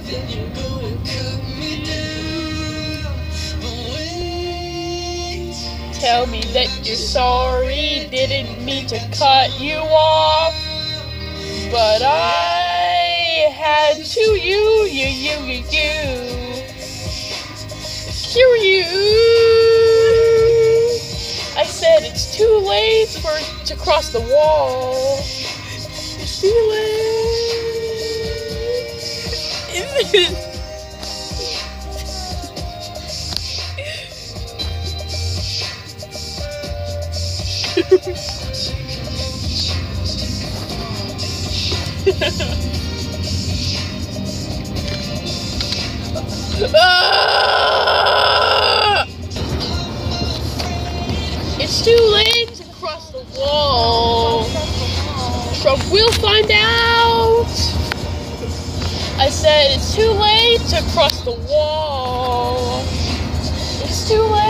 then you go and cut me down. But wait, Tell me that you're sorry, didn't mean to cut you off. But I had to you. I said it's too late to cross the wall. It's too late. Ah! It's too late to cross the wall. We'll find out. I said it's too late to cross the wall. It's too late.